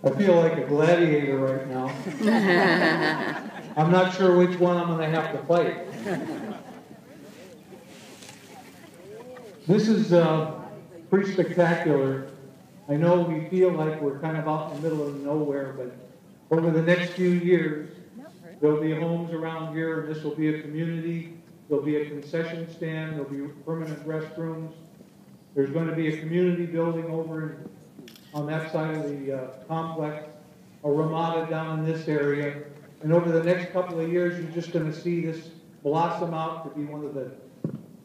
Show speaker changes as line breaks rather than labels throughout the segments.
I feel like a gladiator right now. I'm not sure which one I'm going to have to fight. This is pretty spectacular. I know we feel like we're kind of out in the middle of nowhere, but over the next few years, there'll be homes around here, and this will be a community. There'll be a concession stand. There'll be permanent restrooms. There's going to be a community building over on that side of the complex, a ramada down in this area. And over the next couple of years, you're just going to see this blossom out to be one of the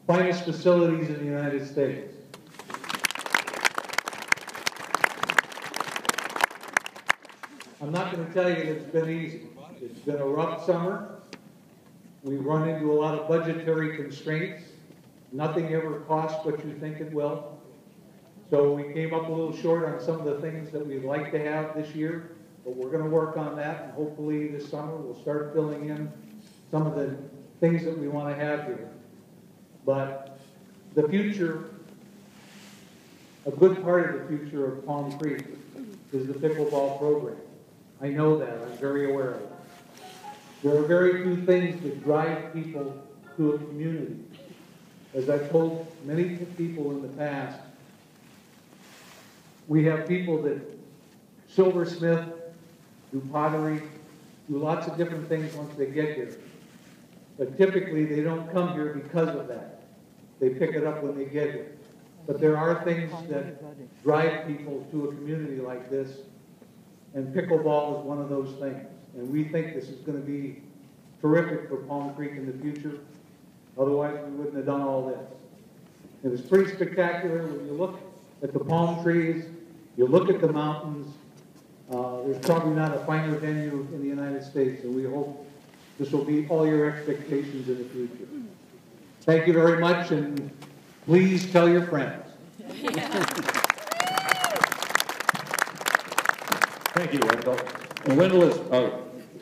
finest facilities in the United States. I'm not going to tell you that it's been easy. It's been a rough summer. We've run into a lot of budgetary constraints. Nothing ever costs what you think it will. So we came up a little short on some of the things that we'd like to have this year, but we're going to work on that, and hopefully this summer we'll start filling in some of the things that we want to have here. But the future, a good part of the future of Palm Creek is the pickleball program. I know that. I'm very aware of it. There are very few things that drive people to a community. As I've told many people in the past, we have people that silversmith, do pottery, do lots of different things once they get here. But typically they don't come here because of that. They pick it up when they get here. But there are things that drive people to a community like this, and pickleball is one of those things. And we think this is going to be terrific for Palm Creek in the future. Otherwise, we wouldn't have done all this. It was pretty spectacular when you look at the palm trees, you look at the mountains. There's probably not a finer venue in the United States, and we hope this will meet all your expectations in the future. Thank you very much, and please tell your friends.
Thank you, Wendell. And Wendell is,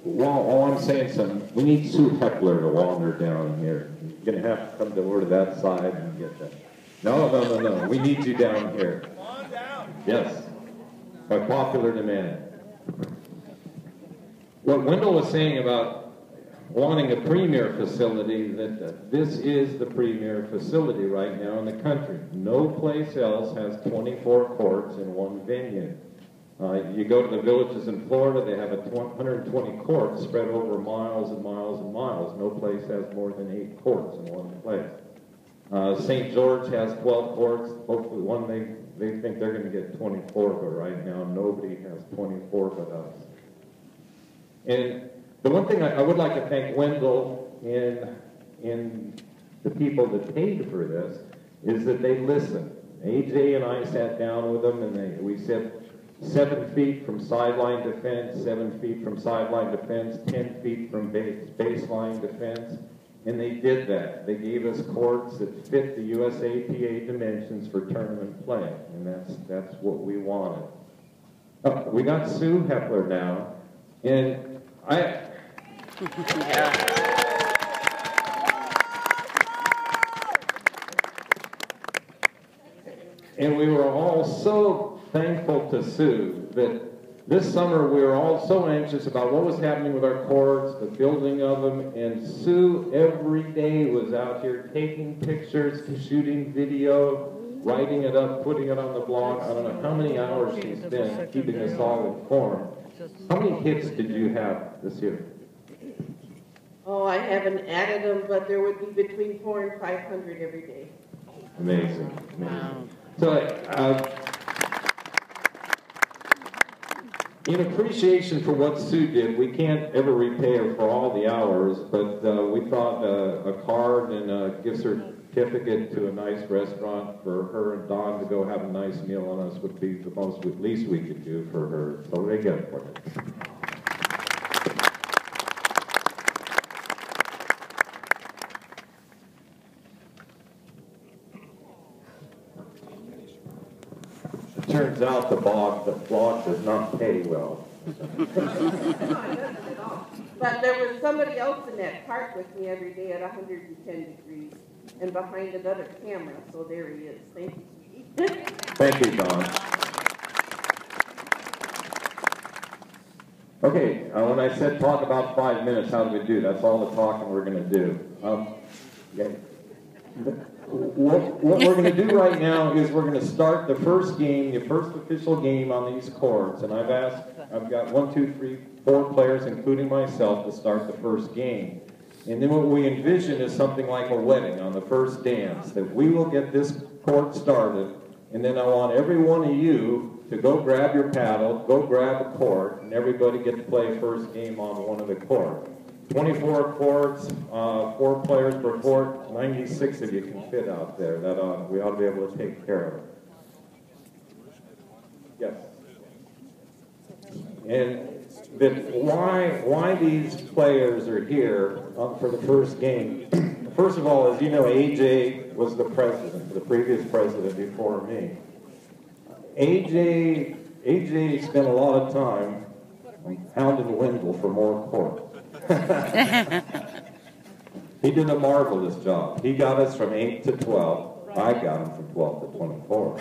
while I'm saying something, we need Sue Hepler to wander down here. You're going to have to come over to that side and get that. No. We need you down here. Come on down. Yes, by popular demand. What Wendell was saying about wanting a premier facility, that this is the premier facility right now in the country. No place else has 24 courts in one venue. You go to the villages in Florida, they have 120 courts spread over miles and miles and miles. No place has more than 8 courts in one place. St. George has 12 courts. Hopefully one they think they're going to get 24, but right now nobody has 24 but us. And the one thing I would like to thank Wendell and the people that paid for this is that they listened. AJ and I sat down with them, and we said 7 feet from sideline defense, 7 feet from sideline defense, 10 feet from baseline defense, and they did that. They gave us courts that fit the USAPA dimensions for tournament play, and that's what we wanted. We got Sue Hepler now, and and we were all so thankful to Sue that this summer we were all so anxious about what was happening with our courts, the building of them, and Sue every day was out here taking pictures, shooting video, writing it up, putting it on the blog. I don't know how many hours she spent keeping us all informed. How many hits did you have this year?
Oh, I haven't added them, but there would be between 400 and 500 every day.
Amazing. Wow. So, in appreciation for what Sue did, we can't ever repay her for all the hours, but we thought a card and a gift certificate to a nice restaurant for her and Dawn to go have a nice meal on us would be the least we could do for her. So they get it for you. Turns out the blog does not pay well.
But there was somebody else in that park with me every day at 110 degrees and behind another camera, so there he is. Thank you, sweetie.
Thank you, Don. Okay, when I said talk about 5 minutes, how do we do? That's all the talking we're going to do. Okay. What we're going to do right now is we're going to start the first game, the first official game on these courts, and I've got 1, 2, 3, 4 players, including myself, to start the first game. And then what we envision is something like a wedding on the first dance, that we will get this court started, and then I want every one of you to go grab your paddle, go grab a court, and everybody get to play first game on one of the courts. 24 courts, 4 players per court, 96 of you can fit out there. We ought to be able to take care of it. Yes. And why these players are here for the first game. First of all, as you know, AJ was the president, the previous president before me. AJ spent a lot of time hounding Wendell for more court. He did a marvelous job. He got us from 8 to 12. I got him from 12 to 24.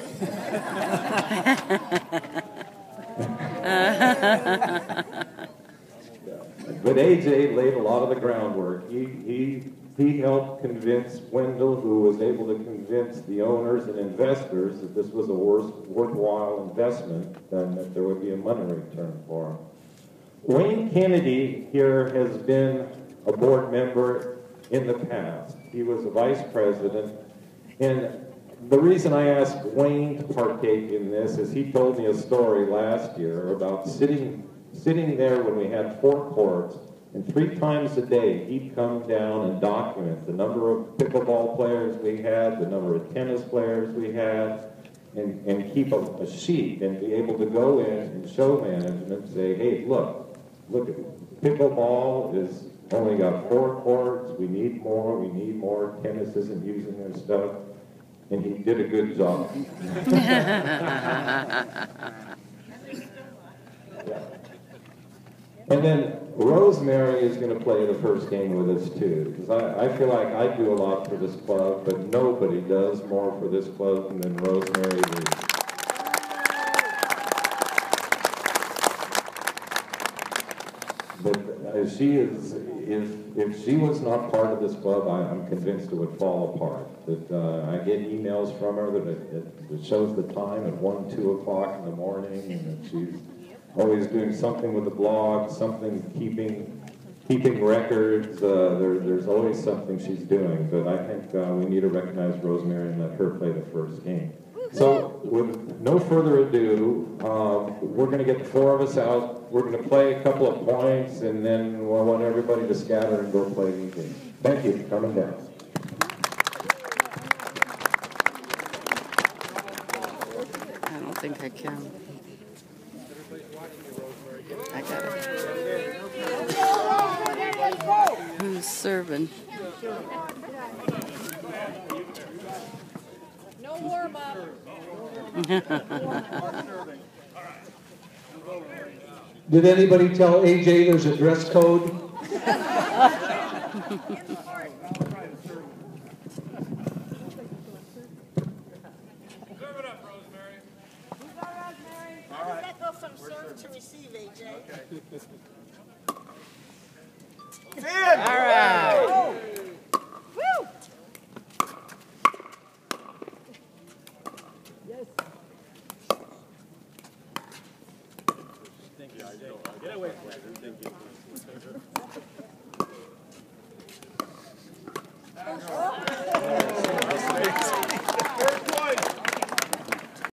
But AJ laid a lot of the groundwork. He helped convince Wendell, who was able to convince the owners and investors that this was a worthwhile investment and that there would be a money return for him. Wayne Kennedy here has been a board member in the past. He was a vice president, and the reason I asked Wayne to partake in this is he told me a story last year about sitting there when we had 4 courts, and 3 times a day he'd come down and document the number of pickleball players we had, the number of tennis players we had, and keep a sheet and be able to go in and show management and say, hey, look, pickleball is only got 4 courts, we need more, tennis isn't using their stuff, and he did a good job. Yeah. And then Rosemary is going to play the first game with us too, because I feel like I do a lot for this club, but nobody does more for this club than Rosemary Reed. But if she was not part of this club, I'm convinced it would fall apart. That I get emails from her that it shows the time at 1, 2 o'clock in the morning, and that she's always doing something with the blog, something keeping records. There's always something she's doing. But I think we need to recognize Rosemary and let her play the first game. So with no further ado, we're going to get the 4 of us out. We're going to play a couple of points, and then we'll want everybody to scatter and go play the game. Thank you for coming down.
I don't think I can. I got it. Who's serving?
No warm up.
Did anybody tell AJ there's a dress code?
Serve it up, Rosemary. How does that go from serve to receive, AJ?
All right.
Woo!
Get away from it. Thank you.